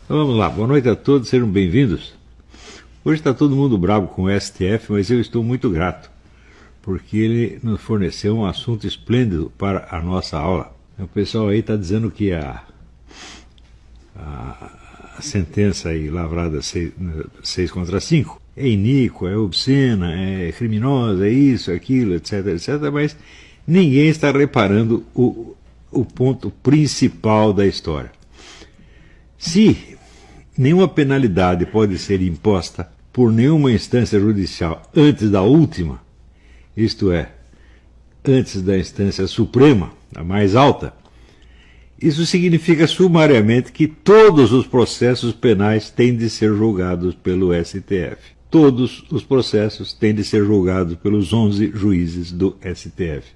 Então vamos lá, boa noite a todos, sejam bem-vindos. Hoje está todo mundo bravo com o STF, mas eu estou muito grato, porque ele nos forneceu um assunto esplêndido para a nossa aula. O pessoal aí está dizendo que a sentença aí lavrada 6-5 é iníqua, é obscena, é criminosa, é isso, aquilo, etc, etc, mas ninguém está reparando o ponto principal da história. Se nenhuma penalidade pode ser imposta por nenhuma instância judicial antes da última, isto é, antes da instância suprema, a mais alta, isso significa sumariamente que todos os processos penais têm de ser julgados pelo STF. Todos os processos têm de ser julgados pelos 11 juízes do STF.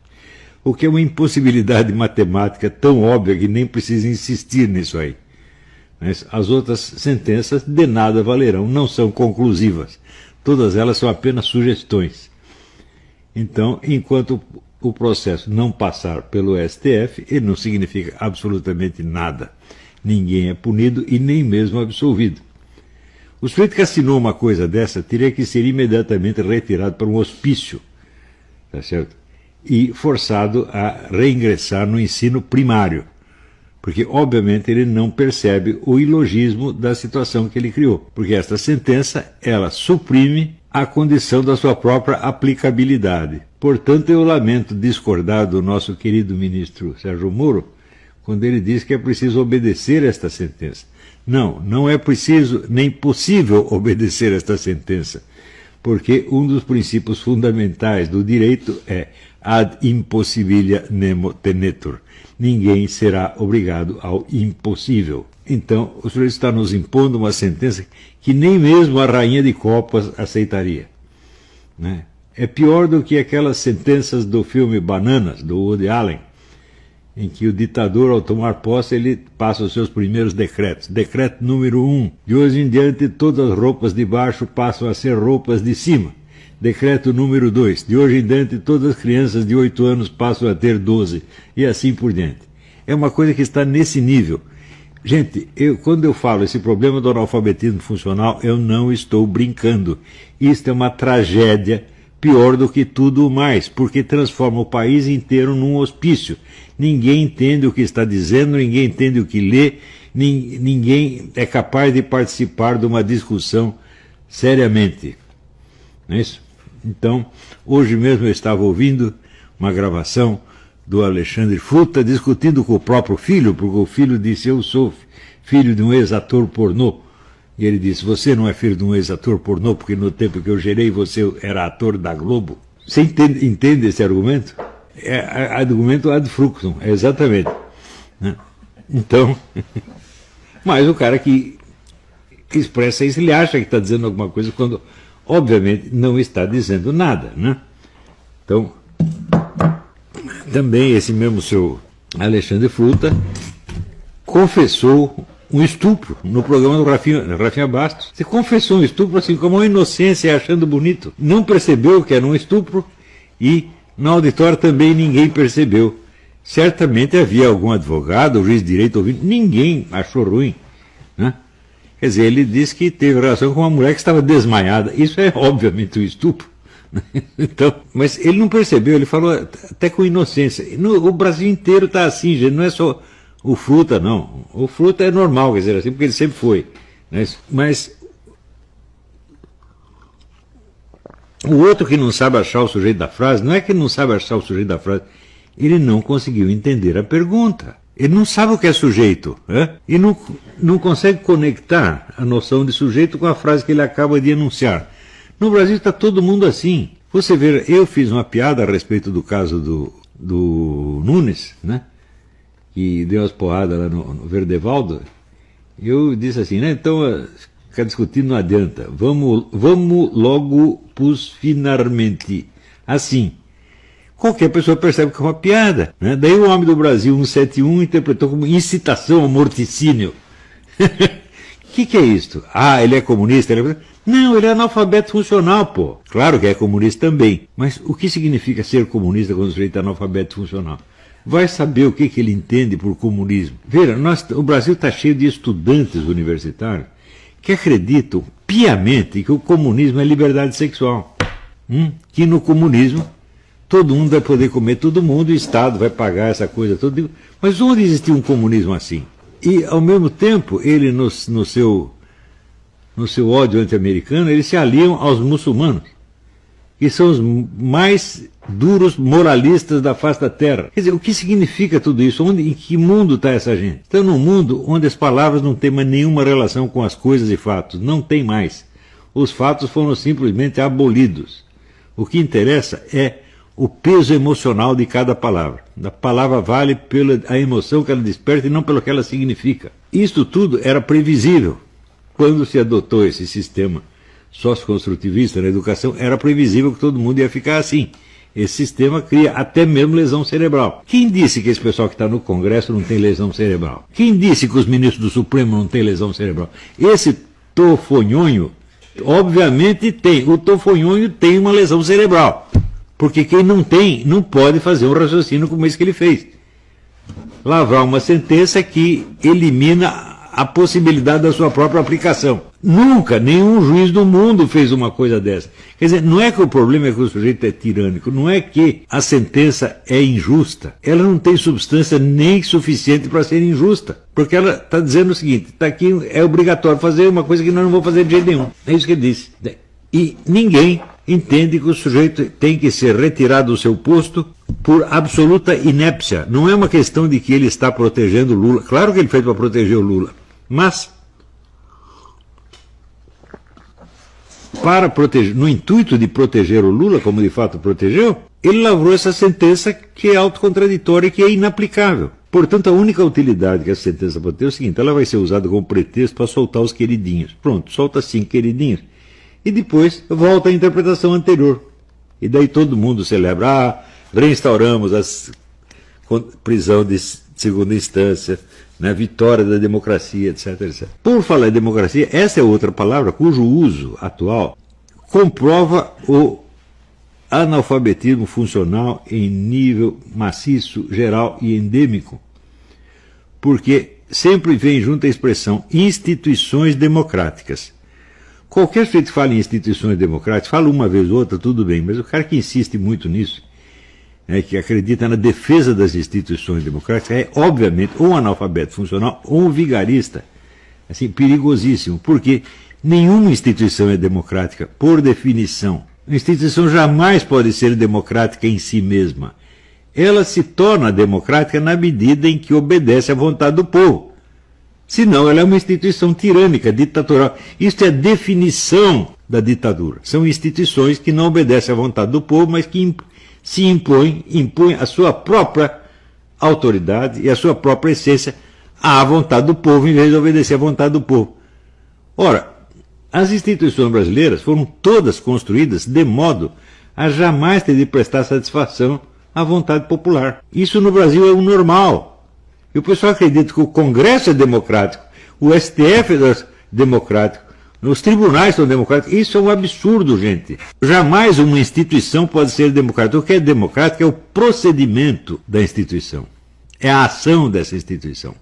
O que é uma impossibilidade matemática tão óbvia que nem precisa insistir nisso aí. Mas as outras sentenças de nada valerão, não são conclusivas. Todas elas são apenas sugestões. Então, enquanto o processo não passar pelo STF, ele não significa absolutamente nada. Ninguém é punido e nem mesmo absolvido. O sujeito que assinou uma coisa dessa teria que ser imediatamente retirado para um hospício, tá certo? E forçado a reingressar no ensino primário. Porque, obviamente, ele não percebe o ilogismo da situação que ele criou. Porque esta sentença, ela suprime a condição da sua própria aplicabilidade. Portanto, eu lamento discordar do nosso querido ministro Sérgio Moro, quando ele diz que é preciso obedecer esta sentença. Não, não é preciso nem possível obedecer esta sentença, porque um dos princípios fundamentais do direito é ad impossibilia nemo tenetur. Ninguém será obrigado ao impossível. Então, o senhor está nos impondo uma sentença que nem mesmo a rainha de copas aceitaria, né? É pior do que aquelas sentenças do filme Bananas, do Woody Allen, em que o ditador, ao tomar posse, ele passa os seus primeiros decretos. Decreto número 1. De hoje em diante, todas as roupas de baixo passam a ser roupas de cima. Decreto número 2. De hoje em diante, todas as crianças de 8 anos passam a ter 12. E assim por diante. É uma coisa que está nesse nível. Gente, quando eu falo esse problema do analfabetismo funcional, eu não estou brincando. Isto é uma tragédia pior do que tudo mais, porque transforma o país inteiro num hospício. Ninguém entende o que está dizendo, ninguém entende o que lê, ninguém é capaz de participar de uma discussão seriamente. Não é isso? Então, hoje mesmo eu estava ouvindo uma gravação do Alexandre Fruta discutindo com o próprio filho, porque o filho disse: eu sou filho de um ex-ator pornô. E ele disse: você não é filho de um ex-ator pornô, porque no tempo que eu gerei você era ator da Globo. Você entende esse argumento? É argumento ad fructum, exatamente. Né? Então, mas o cara que expressa isso, ele acha que está dizendo alguma coisa, quando obviamente não está dizendo nada, né? Então, também esse mesmo seu Alexandre Fruta confessou um estupro no programa do Rafinha Bastos. Você confessou um estupro assim, com uma inocência, achando bonito. Não percebeu que era um estupro e no auditório também ninguém percebeu. Certamente havia algum advogado, ou juiz de direito ouvindo, ninguém achou ruim, né? Quer dizer, ele disse que teve relação com uma mulher que estava desmaiada. Isso é obviamente um estupro. Então, mas ele não percebeu, ele falou até com inocência. O Brasil inteiro está assim, gente, não é só o Fruta, não. O Fruta é normal, quer dizer assim, porque ele sempre foi. Né? Mas o outro que não sabe achar o sujeito da frase, não é que ele não sabe achar o sujeito da frase, ele não conseguiu entender a pergunta. Ele não sabe o que é sujeito, né? E não consegue conectar a noção de sujeito com a frase que ele acaba de enunciar. No Brasil está todo mundo assim. Você vê, eu fiz uma piada a respeito do caso do Nunes, né? Que deu umas porradas lá no Verdevaldo. Eu disse assim, né? Então, ficar discutindo não adianta. Vamos logo pus finalmente. Assim. Qualquer pessoa percebe que é uma piada, né? Daí o homem do Brasil 171 interpretou como incitação ao morticínio. O que é isto? Ah, ele é comunista? Não, ele é analfabeto funcional, pô. Claro que é comunista também. Mas o que significa ser comunista quando o sujeito é analfabeto funcional? vai saber o que ele entende por comunismo. Veja, o Brasil está cheio de estudantes universitários que acreditam piamente que o comunismo é liberdade sexual. Que no comunismo todo mundo vai poder comer todo mundo, o Estado vai pagar essa coisa toda. Mas onde existia um comunismo assim? E, ao mesmo tempo, ele, no seu ódio anti-americano, eles se aliam aos muçulmanos, que são os mais duros moralistas da face da Terra. Quer dizer, o que significa tudo isso? Em que mundo está essa gente? Então, num mundo onde as palavras não têm mais nenhuma relação com as coisas e fatos. Não tem mais. Os fatos foram simplesmente abolidos. O que interessa é o peso emocional de cada palavra. A palavra vale pela a emoção que ela desperta e não pelo que ela significa. Isto tudo era previsível. Quando se adotou esse sistema socioconstrutivista na educação, era previsível que todo mundo ia ficar assim. Esse sistema cria até mesmo lesão cerebral. Quem disse que esse pessoal que está no Congresso não tem lesão cerebral? Quem disse que os ministros do Supremo não têm lesão cerebral? Esse tofonhonho, obviamente tem. O tofonhonho tem uma lesão cerebral. Porque quem não tem, não pode fazer um raciocínio como esse que ele fez. Lavrar uma sentença que elimina a possibilidade da sua própria aplicação. Nunca, nenhum juiz do mundo fez uma coisa dessa. Quer dizer, não é que o problema é que o sujeito é tirânico, não é que a sentença é injusta. Ela não tem substância nem suficiente para ser injusta. Porque ela está dizendo o seguinte, está aqui, é obrigatório fazer uma coisa que nós não vamos fazer de jeito nenhum. É isso que ele disse. E ninguém entende que o sujeito tem que ser retirado do seu posto por absoluta inépcia. Não é uma questão de que ele está protegendo o Lula. Claro que ele fez para proteger o Lula. Mas, no intuito de proteger o Lula, como de fato protegeu, ele lavrou essa sentença que é autocontraditória e que é inaplicável. Portanto, a única utilidade que essa sentença pode ter é o seguinte, ela vai ser usada como pretexto para soltar os queridinhos. Pronto, solta 5 queridinhos. E depois volta à interpretação anterior. E daí todo mundo celebra, reinstauramos a prisão de segunda instância, né, vitória da democracia, etc, etc. Por falar em democracia, essa é outra palavra cujo uso atual comprova o analfabetismo funcional em nível maciço, geral e endêmico. Porque sempre vem junto a expressão instituições democráticas. Qualquer sujeito que fala em instituições democráticas, fala uma vez ou outra, tudo bem, mas o cara que insiste muito nisso, né, que acredita na defesa das instituições democráticas, é obviamente ou um analfabeto funcional ou um vigarista, assim, perigosíssimo, porque nenhuma instituição é democrática, por definição. Uma instituição jamais pode ser democrática em si mesma. Ela se torna democrática na medida em que obedece à vontade do povo. Senão ela é uma instituição tirânica, ditatorial. Isto é a definição da ditadura. São instituições que não obedecem à vontade do povo, mas que se impõem a sua própria autoridade e a sua própria essência à vontade do povo, em vez de obedecer à vontade do povo. Ora, as instituições brasileiras foram todas construídas de modo a jamais ter de prestar satisfação à vontade popular. Isso no Brasil é o normal. E o pessoal acredita que o Congresso é democrático, o STF é democrático, os tribunais são democráticos. Isso é um absurdo, gente. Jamais uma instituição pode ser democrática. O que é democrático é o procedimento da instituição. É a ação dessa instituição.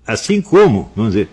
Assim como, vamos dizer,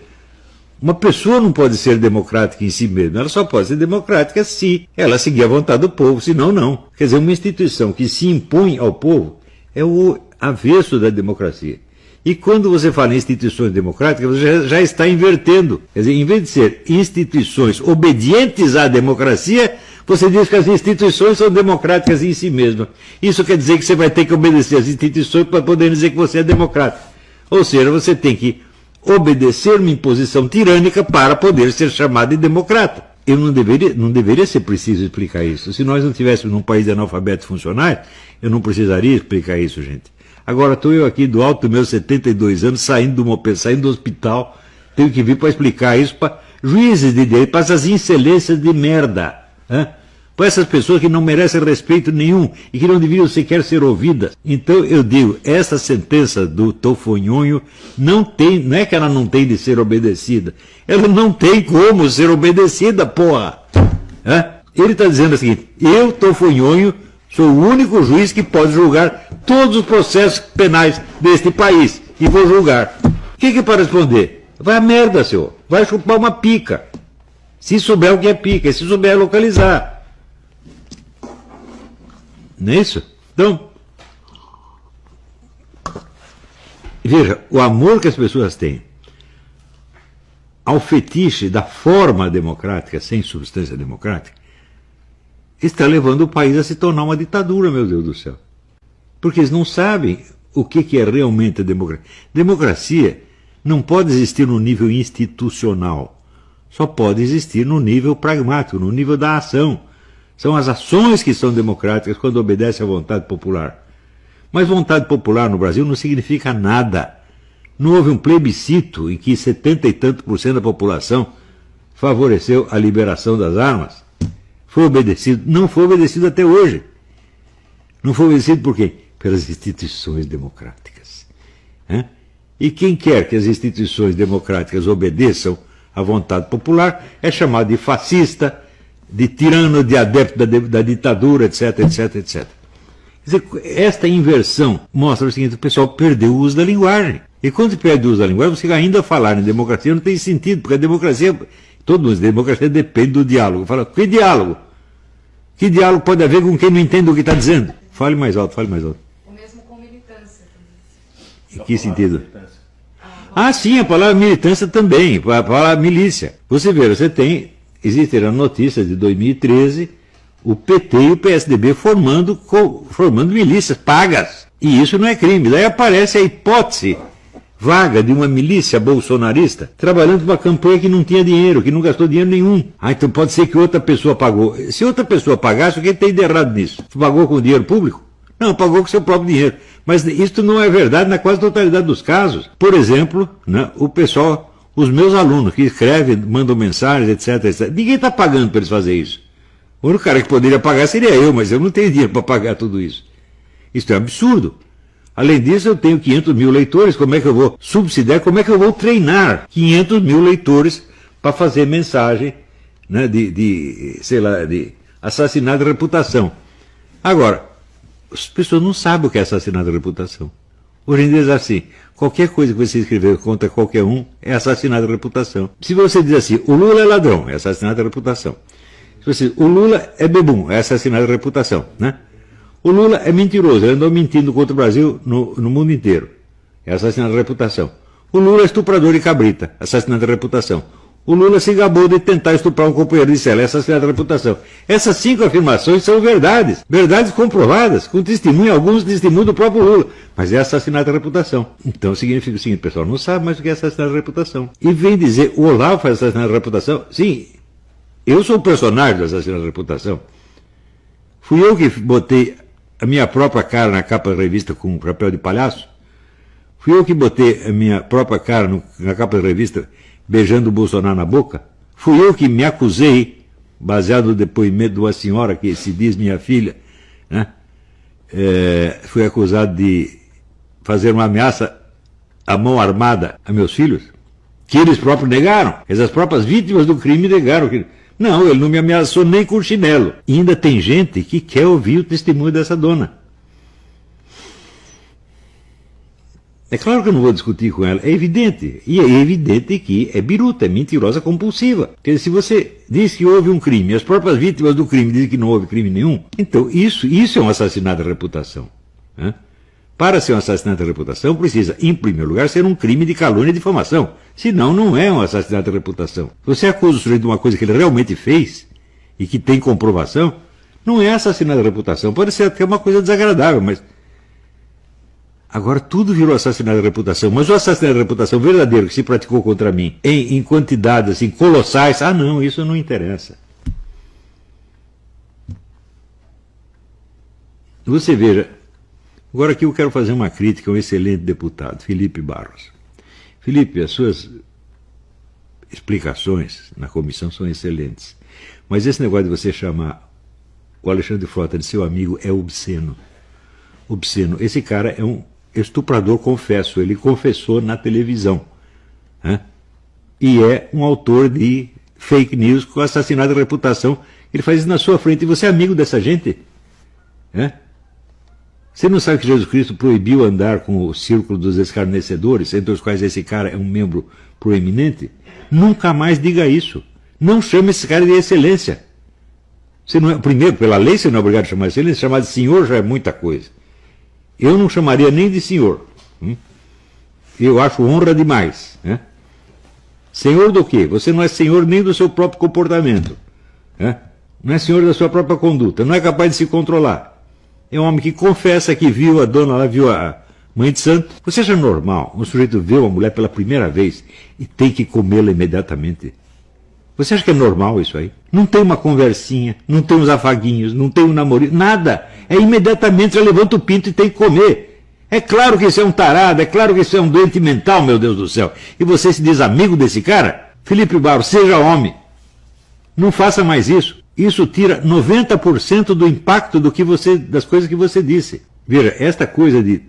uma pessoa não pode ser democrática em si mesma, ela só pode ser democrática se ela seguir a vontade do povo, senão não. Quer dizer, uma instituição que se impõe ao povo é o avesso da democracia. E quando você fala em instituições democráticas, você já está invertendo. Quer dizer, em vez de ser instituições obedientes à democracia, você diz que as instituições são democráticas em si mesmas. Isso quer dizer que você vai ter que obedecer às instituições para poder dizer que você é democrático. Ou seja, você tem que obedecer uma imposição tirânica para poder ser chamado de democrata. Eu não deveria ser preciso explicar isso. Se nós não tivéssemos num país de analfabetos funcionais, eu não precisaria explicar isso, gente. Agora estou eu aqui do alto dos meus 72 anos, saindo do hospital, tenho que vir para explicar isso para juízes de direito, para essas excelências de merda. Para essas pessoas que não merecem respeito nenhum e que não deveriam sequer ser ouvidas. Então eu digo, essa sentença do Tofonhonho não é que ela não tem de ser obedecida. Ela não tem como ser obedecida, porra. Ele está dizendo o seguinte, eu, Tofonhonho, Sou o único juiz que pode julgar todos os processos penais deste país. E vou julgar. O que é para responder? Vai a merda, senhor. Vai chupar uma pica. Se souber o que é pica, se souber localizar. Não é isso? Então, veja, o amor que as pessoas têm ao fetiche da forma democrática sem substância democrática está levando o país a se tornar uma ditadura, meu Deus do céu. Porque eles não sabem o que é realmente a democracia. Democracia não pode existir no nível institucional, só pode existir no nível pragmático, no nível da ação. São as ações que são democráticas quando obedecem à vontade popular. Mas vontade popular no Brasil não significa nada. Não houve um plebiscito em que 70 e tanto por cento da população favoreceu a liberação das armas. Foi obedecido? Não foi obedecido até hoje. Não foi obedecido por quê? Pelas instituições democráticas. E quem quer que as instituições democráticas obedeçam à vontade popular é chamado de fascista, de tirano, de adepto da ditadura, etc, etc, etc. Quer dizer, esta inversão mostra o seguinte: o pessoal perdeu o uso da linguagem. E quando se perde o uso da linguagem, você ainda falar em democracia não tem sentido, porque a democracia, todo mundo diz, a democracia depende do diálogo. Fala, que diálogo? Que diálogo pode haver com quem não entende o que está dizendo? Fale mais alto, fale mais alto. O mesmo com militância também. Em que sentido? Ah, sim, a palavra militância também, a palavra milícia. Você vê, existe a notícia de 2013, o PT e o PSDB formando milícias pagas. E isso não é crime. Daí aparece a hipótese vaga de uma milícia bolsonarista trabalhando uma campanha que não tinha dinheiro, que não gastou dinheiro nenhum. Ah, então pode ser que outra pessoa pagou. Se outra pessoa pagasse, o que tem de errado nisso? Pagou com dinheiro público? Não, pagou com seu próprio dinheiro. Mas isso não é verdade na quase totalidade dos casos. Por exemplo, o pessoal, os meus alunos que escrevem, mandam mensagens, etc, etc. Ninguém está pagando para eles fazerem isso. O único cara que poderia pagar seria eu, mas eu não tenho dinheiro para pagar tudo isso. Isso é um absurdo. Além disso, eu tenho 500 mil leitores, como é que eu vou subsidiar, como é que eu vou treinar 500 mil leitores para fazer mensagem de assassinato de reputação? Agora, as pessoas não sabem o que é assassinato de reputação. Hoje em dia é assim, qualquer coisa que você escrever contra qualquer um é assassinato de reputação. Se você diz assim, o Lula é ladrão, é assassinato de reputação. Se você diz, o Lula é bebum, é assassinato de reputação, né? O Lula é mentiroso, ele andou mentindo contra o Brasil no mundo inteiro. É assassinato de reputação. O Lula é estuprador de cabrita, assassinato de reputação. O Lula se gabou de tentar estuprar um companheiro de cela, é assassinato de reputação. Essas 5 afirmações são verdades, verdades comprovadas, com testemunho, alguns testemunhos do próprio Lula. Mas é assassinato de reputação. Então significa o seguinte, o pessoal não sabe mais o que é assassinato de reputação. E vem dizer, o Olavo faz assassinato de reputação? Sim, eu sou o personagem do assassinato de reputação. Fui eu que botei a minha própria cara na capa da revista com um chapéu de palhaço? Fui eu que botei a minha própria cara na capa da revista beijando o Bolsonaro na boca? Fui eu que me acusei, baseado no depoimento de uma senhora que se diz minha filha, né? Fui acusado de fazer uma ameaça à mão armada a meus filhos, que eles próprios negaram. As próprias vítimas do crime negaram que não, ele não me ameaçou nem com chinelo. E ainda tem gente que quer ouvir o testemunho dessa dona. É claro que eu não vou discutir com ela, é evidente. E é evidente que é biruta, é mentirosa compulsiva. Quer dizer, se você diz que houve um crime, as próprias vítimas do crime dizem que não houve crime nenhum, então isso é um assassinato de reputação. Né? Para ser um assassinato de reputação, precisa, em primeiro lugar, ser um crime de calúnia e difamação. Senão, não é um assassinato de reputação. Você acusa o sujeito de uma coisa que ele realmente fez e que tem comprovação, não é assassinato de reputação. Pode ser até uma coisa desagradável, mas... Agora tudo virou assassinato de reputação. Mas o assassinato de reputação verdadeiro que se praticou contra mim, em quantidades assim, colossais, não, isso não interessa. Você veja... Agora aqui eu quero fazer uma crítica a um excelente deputado, Felipe Barros. Felipe, as suas explicações na comissão são excelentes. Mas esse negócio de você chamar o Alexandre Frota de seu amigo é obsceno. Obsceno. Esse cara é um estuprador, confesso. Ele confessou na televisão. Né? E é um autor de fake news com assassinato de reputação. Ele faz isso na sua frente. E você é amigo dessa gente? Você não sabe que Jesus Cristo proibiu andar com o círculo dos escarnecedores, entre os quais esse cara é um membro proeminente? Nunca mais diga isso. Não chame esse cara de excelência. Você não é, primeiro, pela lei você não é obrigado a chamar de excelência, chamar de senhor já é muita coisa. Eu não chamaria nem de senhor. Eu acho honra demais. Senhor do quê? Você não é senhor nem do seu próprio comportamento. Não é senhor da sua própria conduta. Não é capaz de se controlar. É um homem que confessa que viu a dona lá, viu a mãe de santo. Você acha normal um sujeito vê uma mulher pela primeira vez e tem que comê-la imediatamente? Você acha que é normal isso aí? Não tem uma conversinha, não tem uns afaguinhos, não tem um namorinho, nada. É imediatamente, já levanta o pinto e tem que comer. É claro que isso é um tarado, é claro que isso é um doente mental, meu Deus do céu. E você se diz amigo desse cara? Felipe Barros, seja homem. Não faça mais isso. Isso tira 90% do impacto das coisas que você disse. Veja, esta coisa de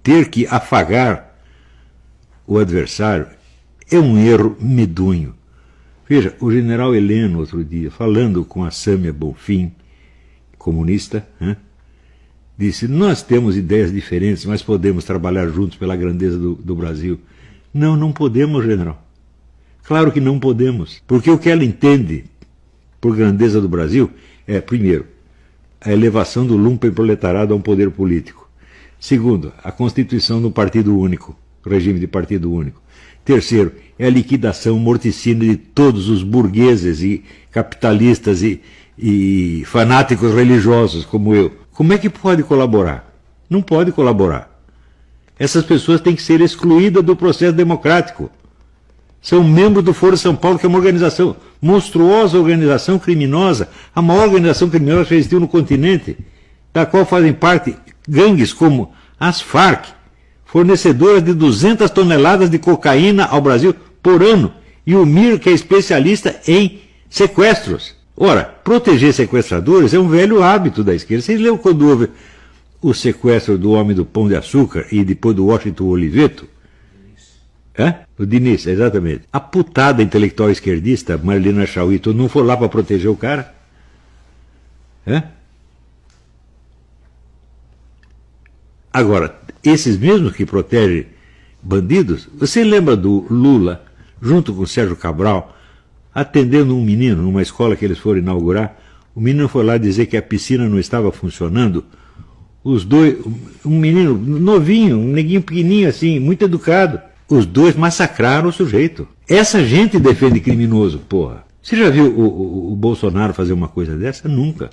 ter que afagar o adversário é um erro medonho. Veja, o general Heleno, outro dia, falando com a Sâmia Bonfim, comunista, disse, nós temos ideias diferentes, mas podemos trabalhar juntos pela grandeza do Brasil. Não, não podemos, general. Claro que não podemos, porque o que ela entende por grandeza do Brasil é, primeiro, a elevação do lumpenproletariado a um poder político. Segundo, a constituição de um partido único, regime de partido único. Terceiro, é a liquidação morticínea de todos os burgueses e capitalistas e fanáticos religiosos como eu. Como é que pode colaborar? Não pode colaborar. Essas pessoas têm que ser excluídas do processo democrático. São membros do Foro de São Paulo, que é uma organização, monstruosa organização criminosa, a maior organização criminosa que existiu no continente, da qual fazem parte gangues como as Farc, fornecedoras de 200 toneladas de cocaína ao Brasil por ano, e o MIR, que é especialista em sequestros. Ora, proteger sequestradores é um velho hábito da esquerda. Vocês lembram quando houve o sequestro do homem do Pão de Açúcar e depois do Washington Oliveto? O Diniz, exatamente. A putada intelectual esquerdista, Marlena Chauito, não foi lá para proteger o cara? Agora, esses mesmos que protegem bandidos, você lembra do Lula, junto com o Sérgio Cabral, atendendo um menino numa escola que eles foram inaugurar? O menino foi lá dizer que a piscina não estava funcionando. Os dois, um menino novinho, um neguinho pequenininho assim, muito educado. Os dois massacraram o sujeito. Essa gente defende criminoso, porra. Você já viu o Bolsonaro fazer uma coisa dessa? Nunca.